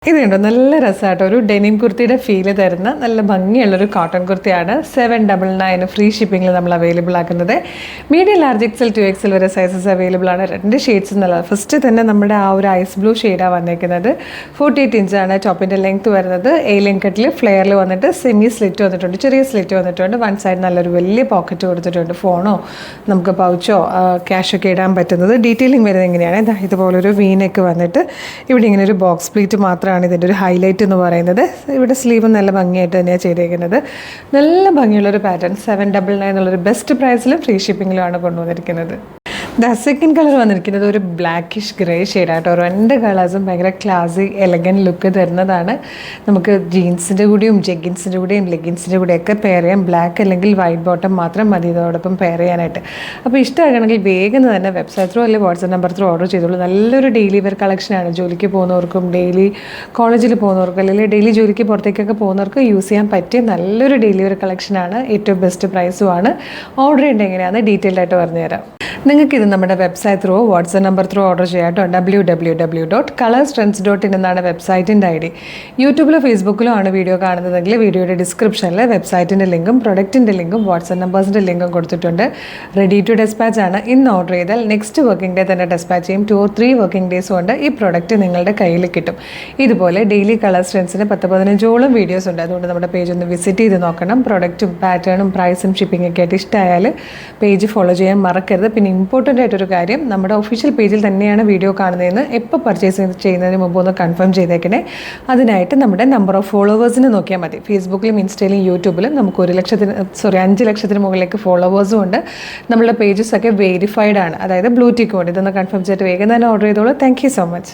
ഇതുണ്ട് നല്ല രസമായിട്ട് ഒരു ഡെനിം കുർത്തിയുടെ ഫീല് തരുന്ന നല്ല ഭംഗിയുള്ളൊരു കോട്ടൺ കുർത്തിയാണ് 799 ഫ്രീ ഷിപ്പിംഗിൽ നമ്മൾ അവൈലബിൾ ആക്കുന്നത്. മീഡിയം ലാർജ് എക്സൽ 2XL വരെ സൈസസ് അവൈലബിൾ ആണ്. 2 ഷെയ്ഡ്സ് എന്നുള്ളത്. ഫസ്റ്റ് തന്നെ നമ്മുടെ ആ ഒരു ഐസ് ബ്ലൂ ഷെയ്ഡാണ് വന്നിരിക്കുന്നത്. 48 ഇഞ്ചാണ് ടോപ്പിൻ്റെ ലെങ്ത് വരുന്നത്. എ ലെങ് കട്ടിൽ ഫ്ലെയറിൽ വന്നിട്ട് സെമി സ്ലിറ്റ് വന്നിട്ടുണ്ട്, ചെറിയ സ്ലിറ്റ് വന്നിട്ടുണ്ട്. വൺ സൈഡ് നല്ലൊരു വലിയ പോക്കറ്റ് കൊടുത്തിട്ടുണ്ട്. ഫോണോ നമുക്ക് പൗച്ചോ ക്യാഷൊക്കെ ഇടാൻ പറ്റുന്നത്. ഡീറ്റെയിലിംഗ് വരുന്നത് എങ്ങനെയാണ്, ഇതുപോലൊരു വീനൊക്കെ വന്നിട്ട് ഇവിടെ ഇങ്ങനെ ഒരു ബോക്സ് പ്ലീറ്റ് മാത്രം ഇതിൻ്റെ ഒരു ഹൈലൈറ്റ് എന്ന് പറയുന്നത്. ഇവിടെ സ്ലീവ് നല്ല ഭംഗിയായിട്ട് തന്നെയാണ് ചെയ്തേക്കുന്നത്. നല്ല ഭംഗിയുള്ളൊരു പാറ്റേൺ. 799 എന്നുള്ളൊരു ബെസ്റ്റ് പ്രൈസിലും ഫ്രീ ഷിപ്പിങ്ങിലുമാണ് കൊണ്ടുവന്നിരിക്കുന്നത്. സെക്കൻഡ് കളർ വന്നിരിക്കുന്നത് ഒരു ബ്ലാക്കിഷ് ഗ്രേ ഷെയ്ഡായിട്ടോ. രണ്ട് കളേഴ്സും ഭയങ്കര ക്ലാസി എലഗൻറ്റ് ലുക്ക് തരുന്നതാണ്. നമുക്ക് ജീൻസിൻ്റെ കൂടെയും ജെഗിൻസിൻ്റെ കൂടെയും ലെഗിൻസിൻ്റെ കൂടെയൊക്കെ പെയർ ചെയ്യാം. ബ്ലാക്ക് അല്ലെങ്കിൽ വൈറ്റ് ബോട്ടം മാത്രം മതി ഇതോടൊപ്പം പെയർ ചെയ്യാനായിട്ട്. അപ്പോൾ ഇഷ്ടമാകണമെങ്കിൽ വേഗം തന്നെ വെബ്സൈറ്റ് ത്രൂ അല്ലെങ്കിൽ വാട്സ്ആപ്പ് നമ്പർ ത്രൂ ഓർഡർ ചെയ്തോളൂ. നല്ലൊരു ഡെയിലി വെയർ കളക്ഷനാണ്. ജോലിക്ക് പോകുന്നവർക്കും ഡെയിലി കോളേജിൽ പോകുന്നവർക്കും അല്ലെങ്കിൽ ഡെയിലി ജോലിക്ക് പുറത്തേക്കൊക്കെ പോകുന്നവർക്ക് യൂസ് ചെയ്യാൻ പറ്റിയ നല്ലൊരു ഡെയിലി വെയർ കളക്ഷനാണ്. ഏറ്റവും ബെസ്റ്റ് പ്രൈസുമാണ്. ഓർഡർ ചെയ്യേണ്ടത് എങ്ങനെയാണെന്ന് ഡീറ്റെയിൽഡ് ആയിട്ട് പറഞ്ഞുതരാം. നിങ്ങൾക്കിത് നമ്മുടെ website through WhatsApp number through order ചെയ്യാം കേട്ടോ. www.colorstrends.in എന്നാണ് വെബ്സൈറ്റിൻ്റെ ID. യൂട്യൂബിലോ ഫേസ്ബുക്കിലോ ആണ് വീഡിയോ കാണുന്നതെങ്കിൽ വീഡിയോയുടെ ഡിസ്ക്രിപ്ഷനിൽ വെബ്സൈറ്റിൻ്റെ ലിങ്കും പ്രൊഡക്റ്റിൻ്റെ ലിങ്കും വാട്സ്ആപ്പ് നമ്പേഴ്സിൻ്റെ ലിങ്കും കൊടുത്തിട്ടുണ്ട്. റെഡി ടു ഡെസ്പാച്ച് ആണ്. ഇന്ന് ഓർഡർ ചെയ്താൽ നെക്സ്റ്റ് വർക്കിംഗ് ഡേ തന്നെ ഡെസ്പാച്ച് ചെയ്യും. 2 or 3 വർക്കിംഗ് ഡേയ്സ് കൊണ്ട് ഈ പ്രൊഡക്റ്റ് നിങ്ങളുടെ കയ്യിൽ കിട്ടും. ഇതുപോലെ ഡെയിലി കളർ ട്രെൻഡ്സിന് 10-15ഓളം വീഡിയോസ് ഉണ്ട്. അതുകൊണ്ട് നമ്മുടെ പേജ് ഒന്ന് വിസിറ്റ് ചെയ്ത് നോക്കണം. പ്രൊഡക്റ്റും പാറ്റേണും പ്രൈസും ഷിപ്പിംഗ് ഒക്കെ ആയിട്ട് ഇഷ്ടമായാൽ പേജ് ഫോളോ ചെയ്യാൻ മറക്കരുത്. പിന്നെ ഇമ്പോർട്ടൻ്റ് ആയിട്ടൊരു കാര്യം, നമ്മുടെ ഒഫീഷ്യൽ പേജിൽ തന്നെയാണ് വീഡിയോ കാണുന്നതെന്ന് എപ്പോൾ പർച്ചേസ് ചെയ്യുന്നതിന് മുമ്പ് ഒന്ന് കൺഫേം ചെയ്തേക്കണേ. അതിനായിട്ട് നമ്മുടെ നമ്പർ ഓഫ് ഫോളോവേഴ്സിന് നോക്കിയാൽ മതി. ഫേസ്ബുക്കിലും ഇൻസ്റ്റയിലും യൂട്യൂബിലും നമുക്ക് 5 ലക്ഷത്തിന് മുകളിലേക്ക് ഫോളോവേഴ്സും ഉണ്ട്. നമ്മളുടെ പേജസ് ഒക്കെ വെരിഫൈഡ് ആണ്, അതായത് ബ്ലൂ ടിക്കും ഉണ്ട്. ഇതൊന്ന് കൺഫേം ചെയ്തിട്ട് വേഗം തന്നെ ഓർഡർ ചെയ്തോളൂ. Thank you so much.